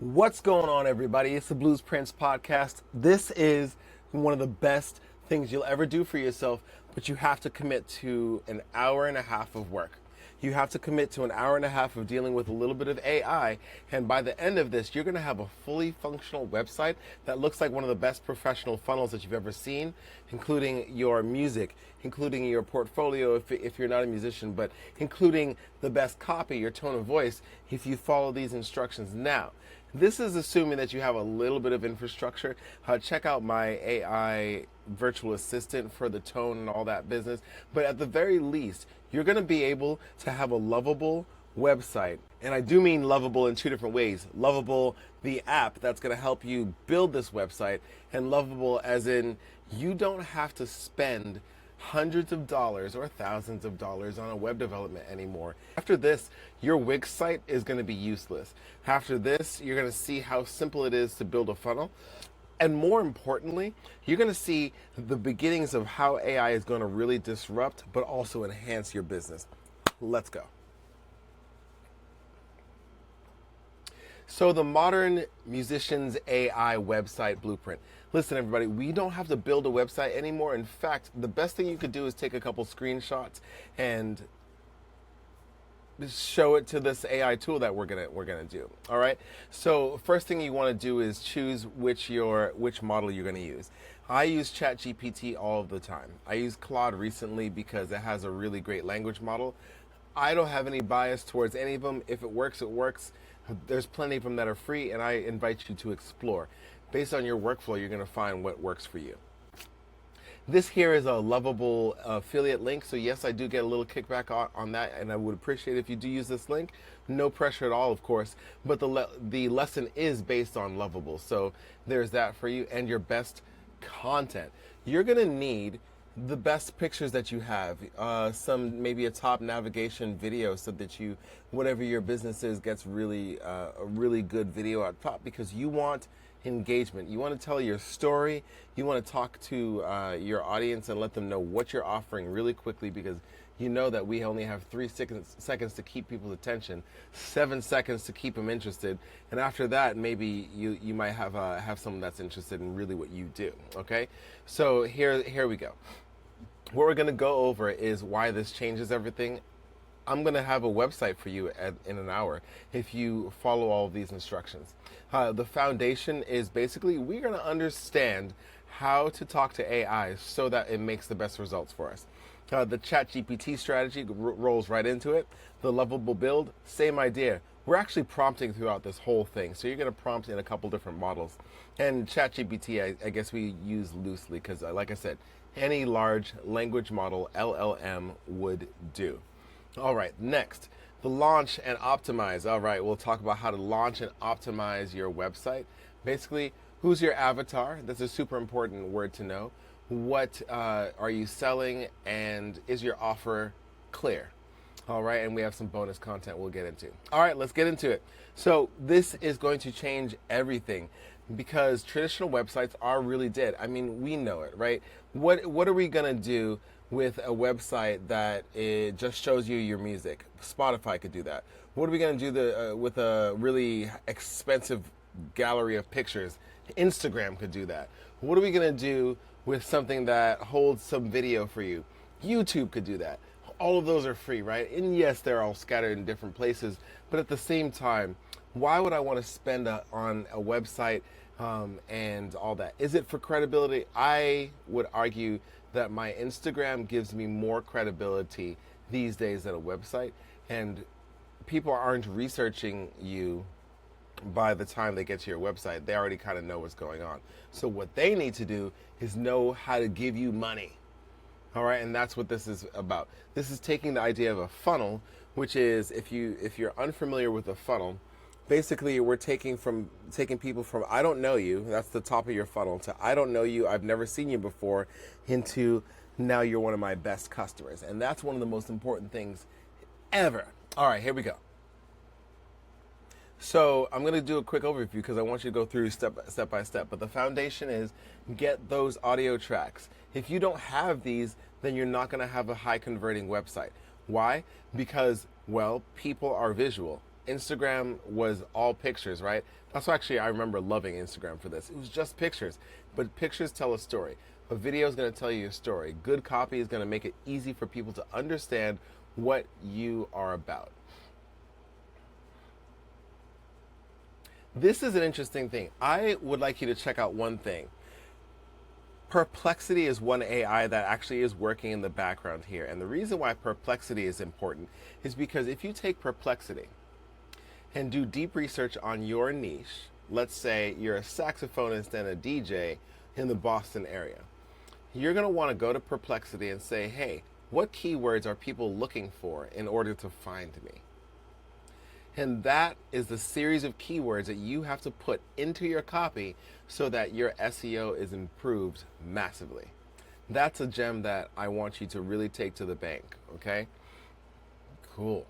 What's going on, everybody? It's the Blues Prince podcast. This is one of the best things you'll ever do for yourself, but you have to commit to an hour and a half of work. You have to commit to an hour and a half of dealing with a little bit of AI, and by the end of this, you're going to have a fully functional website that looks like one of the best professional funnels that you've ever seen, including your music, including your portfolio if you're not a musician, but including the best copy, your tone of voice, if you follow these instructions. Now, this is assuming that you have a little bit of infrastructure. Check out my AI virtual assistant for the tone and all that business. But at the very least, you're going to be able to have a lovable website. And I do mean lovable in two different ways. Lovable, the app that's going to help you build this website, and lovable as in you don't have to spend hundreds of dollars or thousands of dollars on a web development anymore. After this, your Wix site is going to be useless. After this, you're going to see how simple it is to build a funnel. And more importantly, you're going to see the beginnings of how AI is going to really disrupt, but also enhance your business. Let's go. So the modern musician's AI website blueprint. Listen, everybody, we don't have to build a website anymore. In fact, the best thing you could do is take a couple screenshots and show it to this AI tool that we're gonna do. All right. So first thing you want to do is choose which model you're gonna use. I use ChatGPT all of the time. I use Claude recently because it has a really great language model. I don't have any bias towards any of them. If it works, it works. There's plenty of them that are free, and I invite you to explore. Based on your workflow, you're going to find what works for you. This here is a Lovable affiliate link, so yes, I do get a little kickback on that, and I would appreciate if you do use this link. No pressure at all, of course, but the lesson is based on Lovable, so there's that for you, and your best content. You're going to need the best pictures that you have, some maybe a top navigation video so that you, whatever your business is, gets really a really good video at top, because you want engagement. You want to tell your story. You want to talk to your audience and let them know what you're offering really quickly, because you know that we only have 3 seconds to keep people's attention, 7 seconds to keep them interested, and after that, maybe you might have someone that's interested in really what you do. Okay, so here we go. What we're going to go over is why this changes everything. I'm going to have a website for you in an hour if you follow all of these instructions. The foundation is basically we're going to understand how to talk to AI so that it makes the best results for us. The ChatGPT strategy rolls right into it. The Lovable build, same idea. We're actually prompting throughout this whole thing. So you're going to prompt in a couple different models. And ChatGPT, I guess we use loosely because, like I said, any large language model, LLM, would do. All right, next, the launch and optimize. All right, we'll talk about how to launch and optimize your website. Basically, who's your avatar? That's a super important word to know. What are you selling, and is your offer clear? All right, and we have some bonus content we'll get into. All right, let's get into it. So this is going to change everything, because traditional websites are really dead. I mean, we know it, right? What are we gonna do with a website that it just shows you your music? Spotify could do that. What are we gonna do with a really expensive gallery of pictures? Instagram could do that. What are we gonna do with something that holds some video for you? YouTube could do that. All of those are free, right? And yes, they're all scattered in different places, but at the same time, why would I want to spend on a website and all that? Is it for credibility? I would argue that my Instagram gives me more credibility these days than a website, and people aren't researching you by the time they get to your website. They already kind of know what's going on. So what they need to do is know how to give you money. All right, and that's what this is about. This is taking the idea of a funnel, which is, if you're unfamiliar with a funnel, basically we're taking people from I don't know you, that's the top of your funnel, to I don't know you, I've never seen you before, into now you're one of my best customers. And that's one of the most important things ever. All right, here we go. So I'm going to do a quick overview because I want you to go through step by step. But the foundation is get those audio tracks. If you don't have these, then you're not going to have a high converting website. Why? Because, well, people are visual. Instagram was all pictures, right? That's why actually I remember loving Instagram for this. It was just pictures, but pictures tell a story. A video is going to tell you a story. Good copy is going to make it easy for people to understand what you are about. This is an interesting thing. I would like you to check out one thing. Perplexity is one AI that actually is working in the background here. And the reason why Perplexity is important is because if you take Perplexity and do deep research on your niche, let's say you're a saxophonist and a DJ in the Boston area, you're going to want to go to Perplexity and say, hey, what keywords are people looking for in order to find me? And that is the series of keywords that you have to put into your copy so that your SEO is improved massively. That's a gem that I want you to really take to the bank, okay? Cool.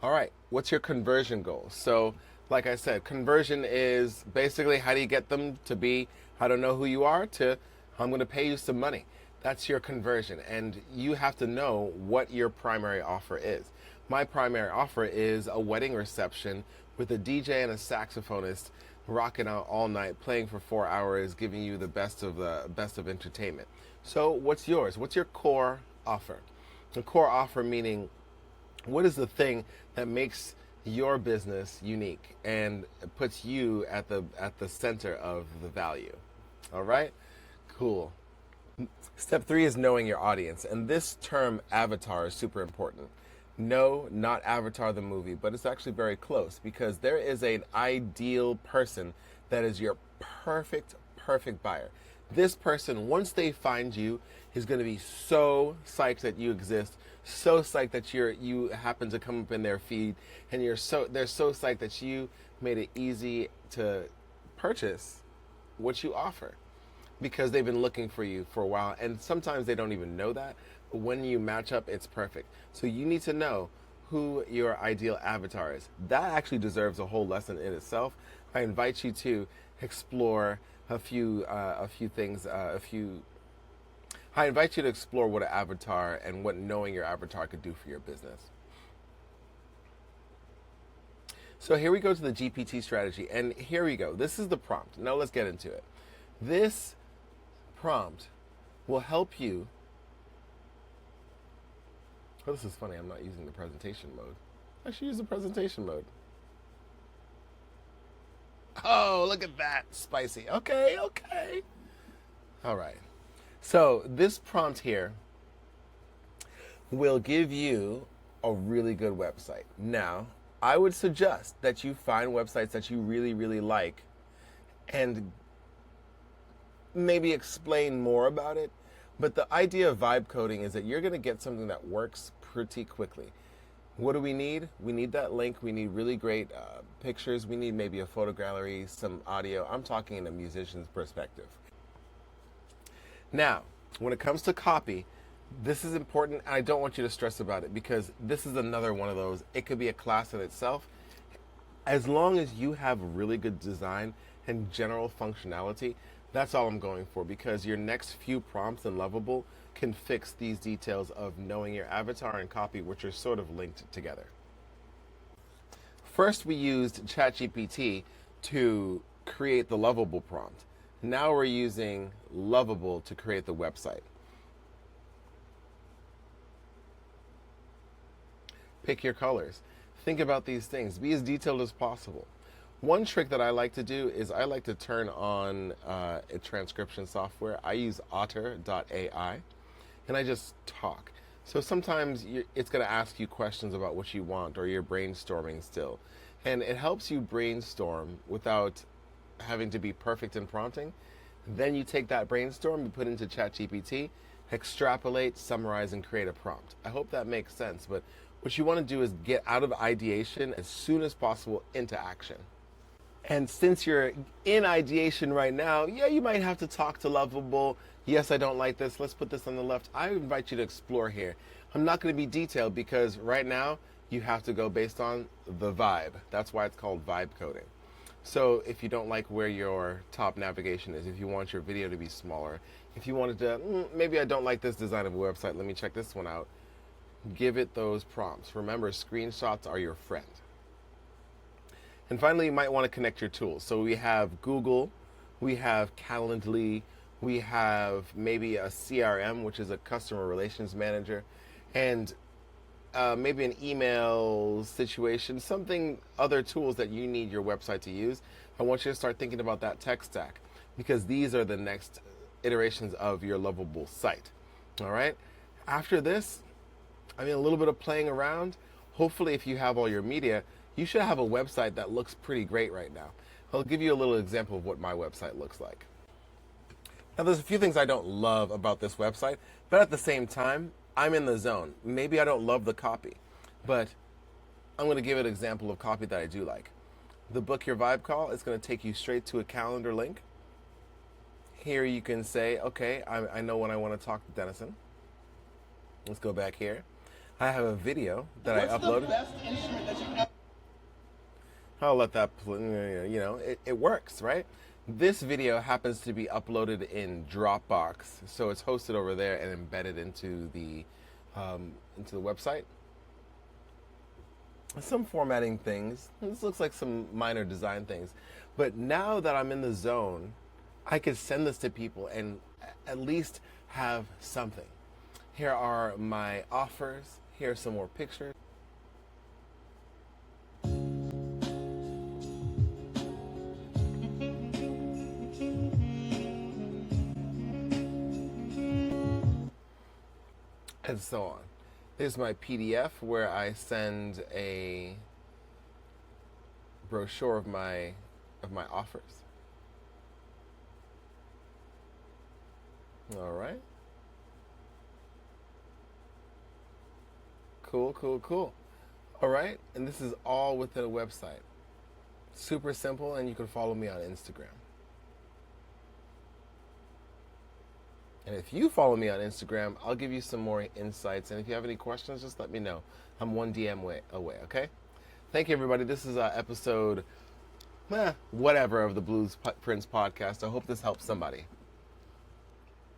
All right, what's your conversion goal? So, like I said, conversion is basically how do you get them to be, I don't know who you are, to I'm going to pay you some money. That's your conversion. And you have to know what your primary offer is. My primary offer is a wedding reception with a DJ and a saxophonist rocking out all night, playing for 4 hours, giving you the best of entertainment. So what's yours? What's your core offer? The core offer meaning what is the thing that makes your business unique and puts you at the center of the value. All right? Cool. Step 3 is knowing your audience. And this term avatar is super important. No, not Avatar the movie, but it's actually very close because there is an ideal person that is your perfect buyer. This person, once they find you, is going to be so psyched that you exist, so psyched that you happen to come up in their feed, and they're so psyched that you made it easy to purchase what you offer because they've been looking for you for a while, and sometimes they don't even know that. But when you match up, it's perfect. So you need to know who your ideal avatar is. That actually deserves a whole lesson in itself. I invite you to explore I invite you to explore what an avatar and what knowing your avatar could do for your business. So here we go to the GPT strategy, and here we go. This is the prompt. Now let's get into it. This prompt will help you. Oh, this is funny. I'm not using the presentation mode. I should use the presentation mode. Oh, look at that. Spicy. Okay. All right. So this prompt here will give you a really good website. Now, I would suggest that you find websites that you really, really like and maybe explain more about it. But the idea of vibe coding is that you're going to get something that works pretty quickly. What do we need? We need that link. We need really great pictures. We need maybe a photo gallery, some audio. I'm talking in a musician's perspective. Now, when it comes to copy, this is important, and I don't want you to stress about it because this is another one of those. It could be a class in itself. As long as you have really good design and general functionality, that's all I'm going for because your next few prompts in Lovable can fix these details of knowing your avatar and copy, which are sort of linked together. First, we used ChatGPT to create the Lovable prompt. Now we're using Lovable to create the website. Pick your colors. Think about these things. Be as detailed as possible. One trick that I like to do is I like to turn on a transcription software. I use otter.ai, and I just talk. So sometimes it's going to ask you questions about what you want, or you're brainstorming still. And it helps you brainstorm without having to be perfect in prompting. Then you take that brainstorm, you put it into ChatGPT, extrapolate, summarize, and create a prompt. I hope that makes sense, but what you want to do is get out of ideation as soon as possible into action. And since you're in ideation right now, yeah, you might have to talk to Lovable. Yes, I don't like this. Let's put this on the left. I invite you to explore here. I'm not going to be detailed because right now you have to go based on the vibe. That's why it's called vibe coding. So if you don't like where your top navigation is, if you want your video to be smaller, if you wanted to, maybe I don't like this design of a website, let me check this one out. Give it those prompts. Remember, screenshots are your friend. And finally, you might want to connect your tools. So we have Google, we have Calendly, we have maybe a CRM, which is a customer relations manager, and maybe an email situation, something, other tools that you need your website to use. I want you to start thinking about that tech stack because these are the next iterations of your Lovable site. All right. After this, I mean, a little bit of playing around. Hopefully, if you have all your media, you should have a website that looks pretty great right now. I'll give you a little example of what my website looks like. Now, there's a few things I don't love about this website, but at the same time, I'm in the zone. Maybe I don't love the copy, but I'm going to give an example of copy that I do like. The Book Your Vibe call is going to take you straight to a calendar link. Here you can say, okay, I know when I want to talk to Denison. Let's go back here. I have a video that I uploaded. What's the best instrument that you've ever... I'll let that, it works, right? This video happens to be uploaded in Dropbox, so it's hosted over there and embedded into the website. Some formatting things. This looks like some minor design things, but now that I'm in the zone, I could send this to people and at least have something. Here are my offers. Here are some more pictures. And so on. Here's my PDF where I send a brochure of my offers. All right. Cool, cool, cool. All right, and this is all within a website. Super simple, and you can follow me on Instagram. And if you follow me on Instagram, I'll give you some more insights. And if you have any questions, just let me know. I'm one DM away, okay? Thank you, everybody. This is episode, whatever, of the Blues Prince podcast. I hope this helps somebody.